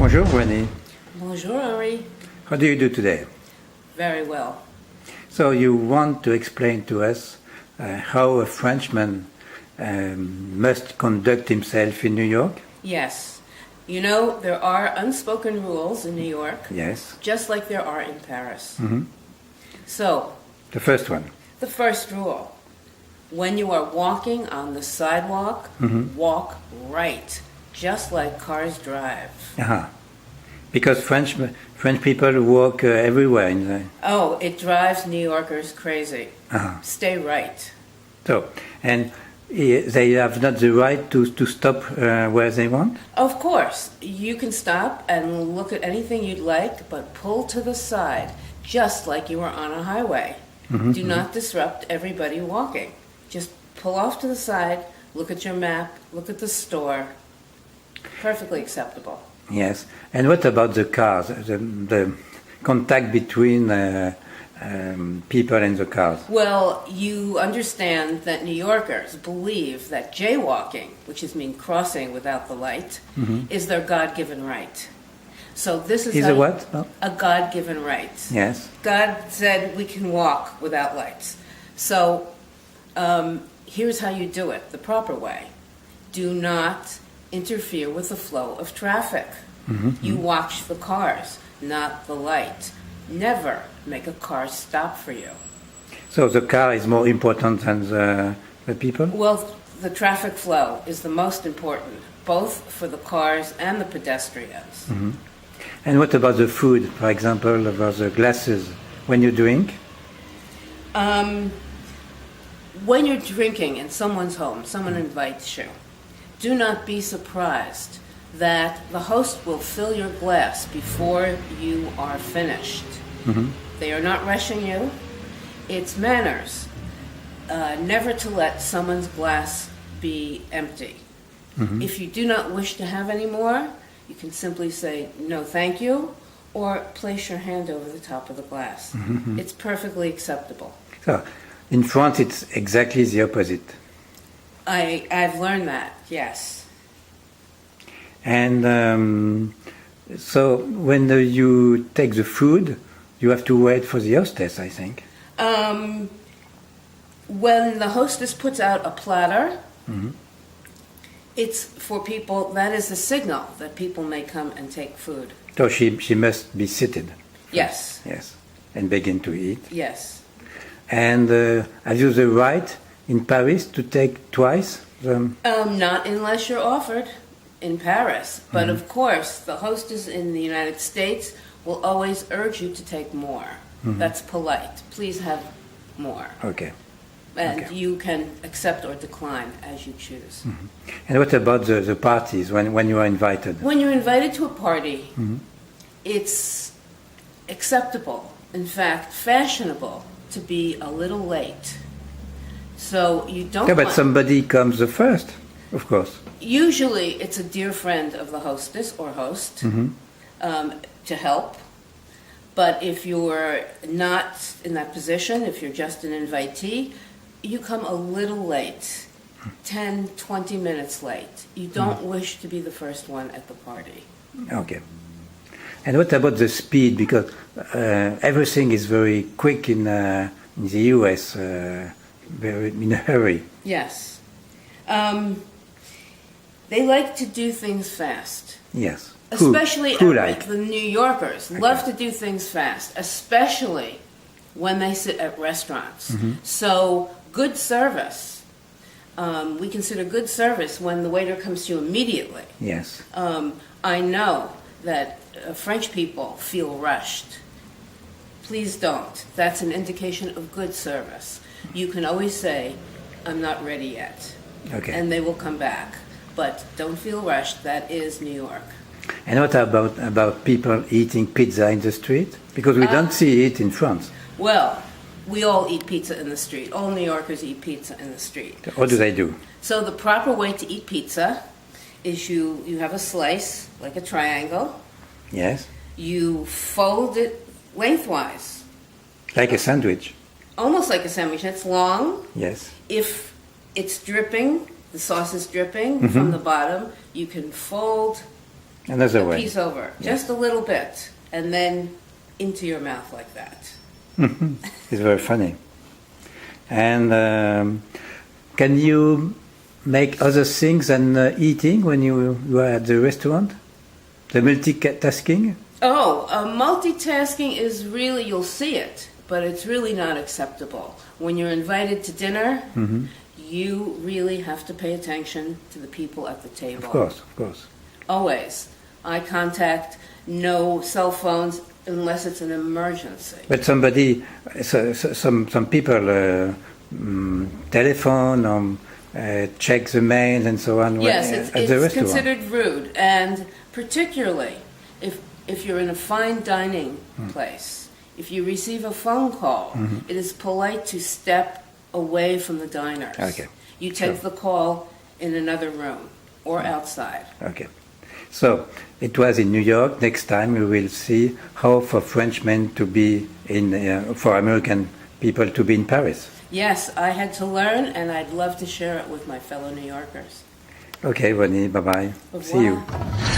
Bonjour, Renee. Bonjour, Henri. How do you do today? Very well. So you want to explain to us how a Frenchman must conduct himself in New York? Yes. You know, there are unspoken rules in New York. Yes. Just like there are in Paris. Mm-hmm. So, The first one. the first rule. When you are walking on the sidewalk, walk right. Just like cars drive. Uh-huh. Because French people walk everywhere in the... Oh, it drives New Yorkers crazy. Uh-huh. Stay right. So, and they have not the right to stop where they want? Of course, you can stop and look at anything you'd like, but pull to the side, just like you were on a highway. Do not disrupt everybody walking. Just pull off to the side, look at your map, look at the store. Perfectly acceptable. Yes. And what about the cars, the contact between people and the cars? Well, you understand that New Yorkers believe that jaywalking, which is mean crossing without the light, is their God-given right. So this is Is a what? Oh. a God-given right. Yes. God said we can walk without lights. So here's how you do it the proper way. Do not interfere with the flow of traffic. You watch the cars, not the light. Never make a car stop for you. So the car is more important than the people? Well, the traffic flow is the most important, both for the cars and the pedestrians. And what about the food, for example, about the glasses? When you drink? When you're drinking in someone's home, someone invites you, do not be surprised that the host will fill your glass before you are finished. They are not rushing you. It's manners never to let someone's glass be empty. If you do not wish to have any more, you can simply say, no, thank you, or place your hand over the top of the glass. It's perfectly acceptable. So, in France, it's exactly the opposite. I've learned that, yes. And so, when you take the food, you have to wait for the hostess, I think. When the hostess puts out a platter, it's for people, that is the signal that people may come and take food. So she must be seated. Yes. Yes. And begin to eat. Yes. And have you the right in Paris to take twice? Not unless you're offered in Paris. But of course, the hostess in the United States will always urge you to take more. That's polite. Please have more. Okay. And Okay. you can accept or decline as you choose. And what about the parties when you are invited? When you're invited to a party, it's acceptable, in fact, fashionable, to be a little late. So you don't Yeah, but want- somebody comes first, of course. Usually it's a dear friend of the hostess or host to help. But if you're not in that position, if you're just an invitee, you come a little late, 10, 20 minutes late. You don't wish to be the first one at the party. Okay. And what about the speed? Because everything is very quick in the US, very in a hurry. Yes. They like to do things fast. Yes. Especially Who like? the New Yorkers love to do things fast, especially when they sit at restaurants. So good service. We consider good service when the waiter comes to you immediately. Yes. I know that French people feel rushed. Please don't. That's an indication of good service. You can always say, I'm not ready yet. Okay. And they will come back. But don't feel rushed. That is New York. And what about people eating pizza in the street? Because we don't see it in France. Well, we all eat pizza in the street. All New Yorkers eat pizza in the street. What do they do? So the proper way to eat pizza is you have a slice, like a triangle. Yes. You fold it lengthwise. Like a sandwich. Almost like a sandwich. It's long. Yes. If it's dripping, the sauce is dripping from the bottom, you can fold Another a way. piece over, just a little bit, and then into your mouth like that. It's very funny. And can you make other things than eating when you are at the restaurant? The multitasking? Oh, multitasking is really, you'll see it, but it's really not acceptable. When you're invited to dinner, you really have to pay attention to the people at the table. Of course. Always. Eye contact, no cell phones, unless it's an emergency. But somebody, some people telephone or check the mails and so on Yes, at the it's restaurant. considered rude, and particularly if you're in a fine dining place, if you receive a phone call, it is polite to step away from the diners. Okay. You take the call in another room or outside. Okay. So it was in New York. Next time we will see how for Frenchmen to be in, for American people to be in Paris. Yes, I had to learn, and I'd love to share it with my fellow New Yorkers. Okay, Bonnie, bye-bye. Au See you. revoir.